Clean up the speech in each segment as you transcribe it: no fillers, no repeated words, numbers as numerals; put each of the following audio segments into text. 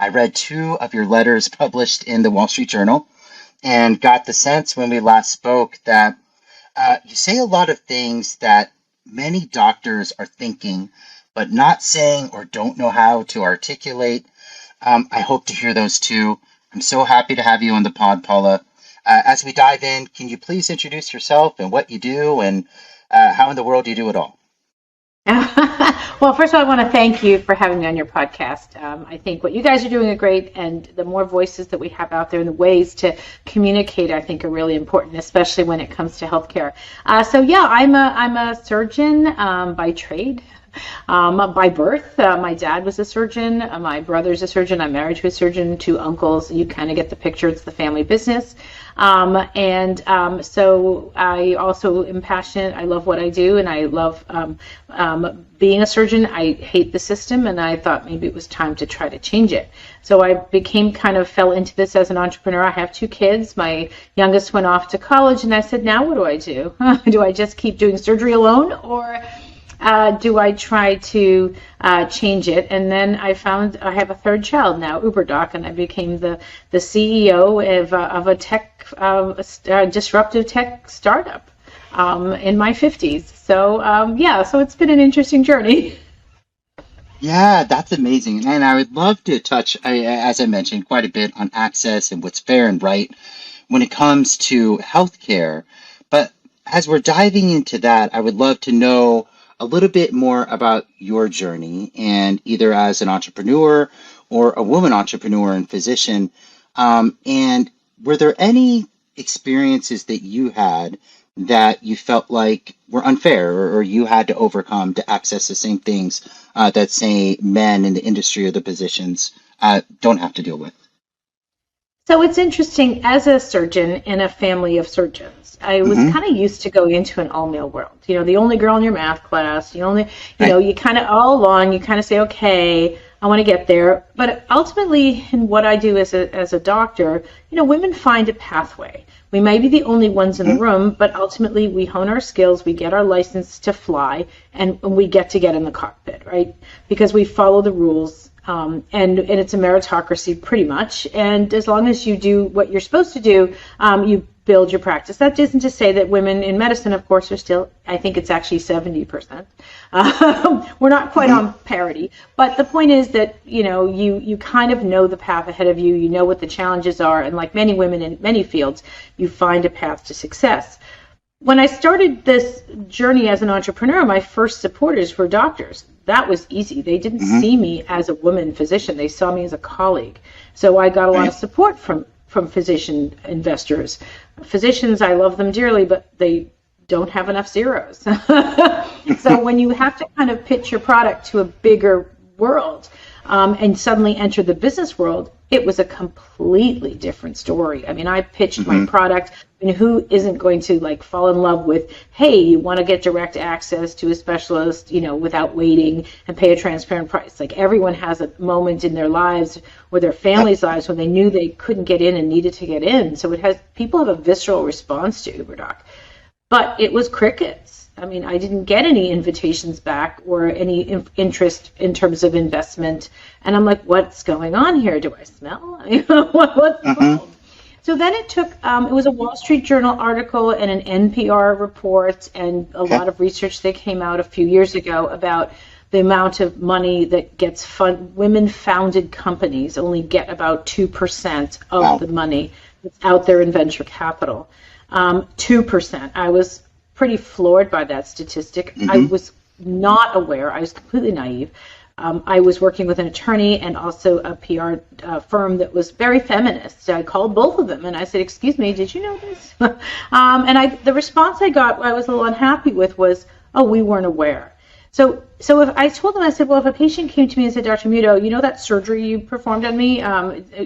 I read two of your letters published in the Wall Street Journal and got the sense when we last spoke that you say a lot of things that many doctors are thinking, but not saying or don't know how to articulate. I hope to hear those too. I'm so happy to have you on the pod, Paula. As we dive in, can you please introduce yourself and what you do and how in the world you do it all? Well, first of all, I want to thank you for having me on your podcast. I think what you guys are doing is great, and the more voices that we have out there and the ways to communicate, I think, are really important, especially when it comes to healthcare. I'm a surgeon by trade. By birth, my dad was a surgeon. My brother's a surgeon. I'm married to a surgeon, two uncles. You kind of get the picture. It's the family business. So I also am passionate. I love what I do, and I love being a surgeon. I hate the system, and I thought maybe it was time to try to change it. So I fell into this as an entrepreneur. I have two kids. My youngest went off to college, and I said, now what do I do? Do I just keep doing surgery alone, or do I try to change it? And then I found I have a third child now, UBERDOC, and I became the CEO of a tech disruptive tech startup in my 50s. So it's been an interesting journey. Yeah, that's amazing. And I would love to touch, as I mentioned, quite a bit on access and what's fair and right when it comes to healthcare. But as we're diving into that, I would love to know a little bit more about your journey, and either as an entrepreneur or a woman entrepreneur and physician. And were there any experiences that you had that you felt like were unfair, or you had to overcome to access the same things that, say, men in the industry or the positions don't have to deal with? So it's interesting, as a surgeon in a family of surgeons, I was kind of used to going into an all-male world. You know, the only girl in your math class, you kind of all along, you kind of say, okay, I want to get there. But ultimately, in what I do as a doctor, women find a pathway. We may be the only ones in the room, but ultimately we hone our skills, we get our license to fly, and we get in the cockpit, right? Because we follow the rules. And it's a meritocracy pretty much. And as long as you do what you're supposed to do, you build your practice. That isn't to say that women in medicine, of course, are still, I think it's actually 70%. We're not quite on parity. But the point is that, you kind of know the path ahead of you. You know what the challenges are. And like many women in many fields, you find a path to success. When I started this journey as an entrepreneur, my first supporters were doctors. That was easy. They didn't see me as a woman physician. They saw me as a colleague. So I got a lot of support from physician investors. Physicians, I love them dearly, but they don't have enough zeros. So when you have to kind of pitch your product to a bigger world and suddenly enter the business world, it was a completely different story. I mean, I pitched my product, and who isn't going to fall in love with, hey, you want to get direct access to a specialist, without waiting and pay a transparent price. Like, everyone has a moment in their lives or their family's lives when they knew they couldn't get in and needed to get in. So people have a visceral response to UBERDOC. But it was crickets. I mean, I didn't get any invitations back or any interest in terms of investment. And I'm like, what's going on here? Do I smell? What's involved? So then it took, it was a Wall Street Journal article and an NPR report and a lot of research that came out a few years ago about the amount of money that gets women-founded companies only get about 2% of the money that's out there in venture capital. 2%. I was pretty floored by that statistic. I was not aware. I was completely naive. I was working with an attorney and also a PR firm that was very feminist. So I called both of them and I said, excuse me, did you know this? The response I got, I was a little unhappy with, was, oh, we weren't aware. So if I told them, I said, well, if a patient came to me and said, Dr. Muto, that surgery you performed on me,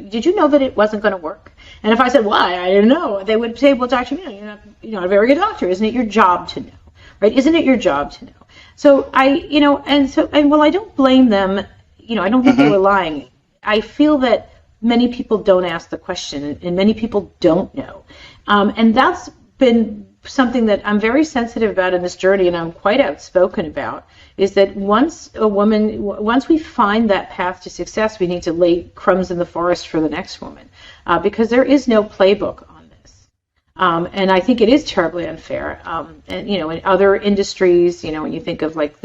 did you know that it wasn't going to work? And if I said, why? I didn't know. They would say, well, Dr. Muto, you're not a very good doctor. Isn't it your job to know? Right? Isn't it your job to know? So I don't blame them. I don't think they were lying. I feel that many people don't ask the question and many people don't know. And that's been something that I'm very sensitive about in this journey, and I'm quite outspoken about, is that once we find that path to success, we need to lay crumbs in the forest for the next woman, because there is no playbook on this. And I think it is terribly unfair. And, in other industries, when you think of like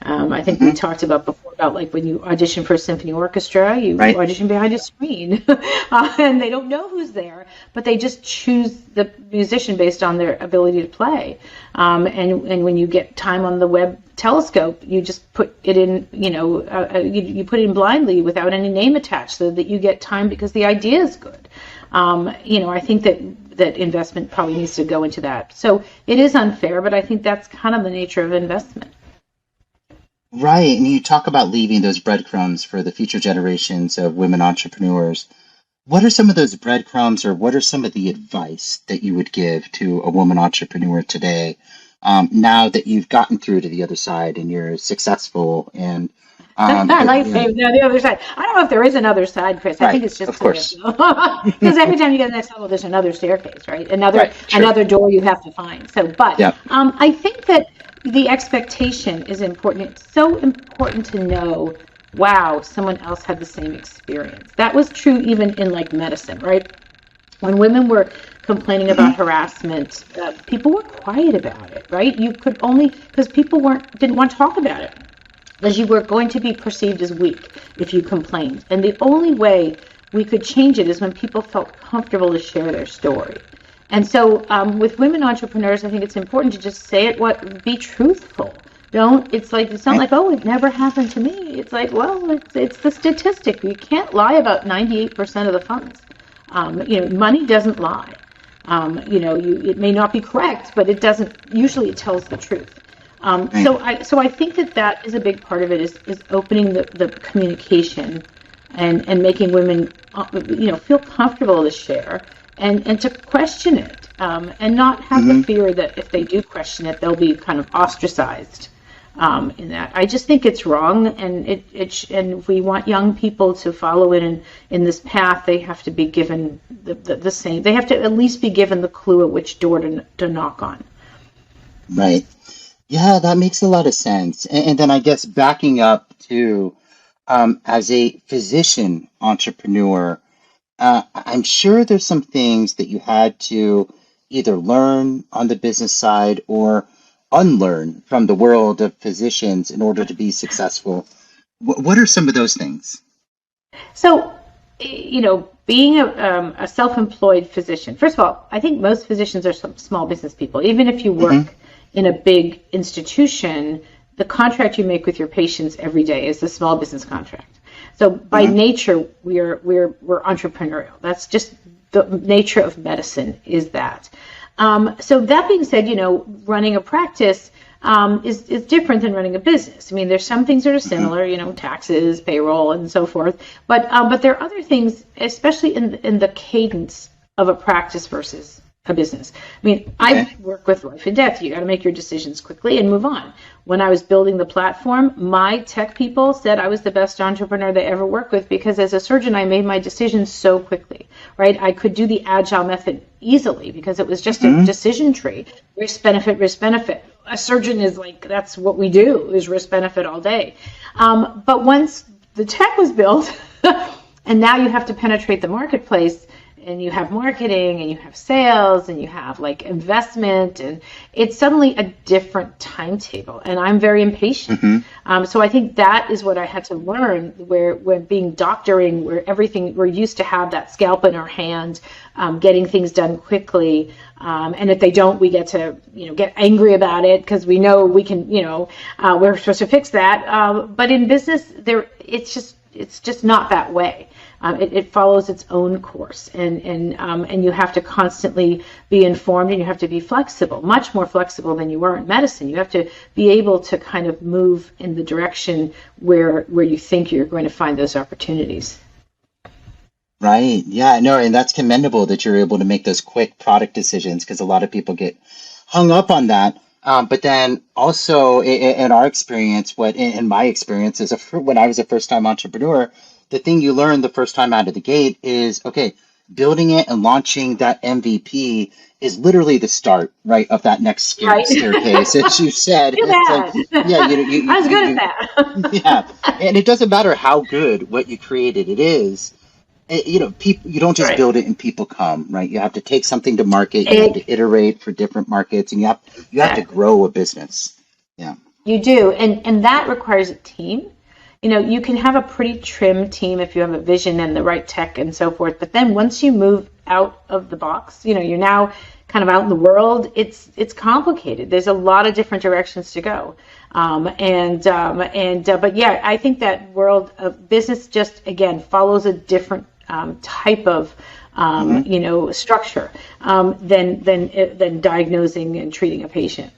I think we talked about before about like when you audition for a symphony orchestra, you Right. audition behind a screen, and they don't know who's there, but they just choose the musician based on their ability to play. And when you get time on the Webb telescope, you just put it in, you put it in blindly without any name attached, so that you get time because the idea is good. I think that investment probably needs to go into that. So it is unfair, but I think that's kind of the nature of investment. Right. And you talk about leaving those breadcrumbs for the future generations of women entrepreneurs. What are some of those breadcrumbs, or what are some of the advice that you would give to a woman entrepreneur today, now that you've gotten through to the other side and you're successful and I like saying the other side. I don't know if there is another side, Chris. I think it's just of course. because every time you get to the next level, there's another staircase, right? Another door you have to find. So, but Yeah. I think that the expectation is important. It's so important to know, wow, someone else had the same experience. That was true even in like medicine, right? When women were complaining about harassment, people were quiet about it, right? You could only, because people didn't want to talk about it, because you were going to be perceived as weak if you complained. And the only way we could change it is when people felt comfortable to share their story. And so with women entrepreneurs, I think it's important to just say it, be truthful. It's not like, oh, it never happened to me. It's like, well, it's the statistic. You can't lie about 98% of the funds. Money doesn't lie. It may not be correct, but it doesn't, usually it tells the truth. So I think that is a big part of it, is opening the communication and making women, feel comfortable to share and to question it, and not have the fear that if they do question it, they'll be kind of ostracized. In that, I just think it's wrong, and and if we want young people to follow in this path, they have to be given the same. They have to at least be given the clue at which door to knock on. Right. Yeah, that makes a lot of sense. And then I guess backing up to, as a physician entrepreneur, I'm sure there's some things that you had to either learn on the business side or unlearn from the world of physicians in order to be successful. What are some of those things? So, being a self-employed physician, first of all, I think most physicians are some small business people. Even if you work in a big institution, the contract you make with your patients every day is the small business contract. So by nature, we're entrepreneurial. That's just the nature of medicine, is that. So that being said, running a practice is different than running a business. I mean, there's some things that are similar, taxes, payroll, and so forth. But there are other things, especially in the cadence of a practice versus a business. I mean, I work with life and death. You got to make your decisions quickly and move on. When I was building the platform, my tech people said I was the best entrepreneur they ever worked with, because as a surgeon, I made my decisions so quickly, right? I could do the agile method easily because it was just a decision tree. Risk, benefit, risk, benefit. A surgeon is like, that's what we do, is risk, benefit all day. But once the tech was built, and now you have to penetrate the marketplace, and you have marketing, and you have sales, and you have like investment, and it's suddenly a different timetable, and I'm very impatient. So I think that is what I had to learn, where when being doctoring, where we're used to have that scalpel in our hand, getting things done quickly, and if they don't, we get to get angry about it because we know we can, we're supposed to fix that. But in business, it's just not that way. It follows its own course, and you have to constantly be informed, and you have to be flexible, much more flexible than you are in medicine. You have to be able to kind of move in the direction where you think you're going to find those opportunities. Right. Yeah, no, and that's commendable that you're able to make those quick product decisions, because a lot of people get hung up on that. But then also in our experience, in my experience when I was a first time entrepreneur, the thing you learn the first time out of the gate is, okay, building it and launching that MVP is literally the start, right, of that next Right. staircase, as you said. Look It's at like, yeah, that. I was good at yeah, that. and it doesn't matter how good what you created it is. People, you don't just Right. build it and people come, right? You have to take something to market. You have to Exactly. iterate for different markets, and you have to grow a business. Yeah. You do, and that requires a team. You can have a pretty trim team if you have a vision and the right tech and so forth. But then once you move out of the box, you're now kind of out in the world. It's complicated. There's a lot of different directions to go. But yeah, I think that world of business just again follows a different type of Hmm. structure than diagnosing and treating a patient.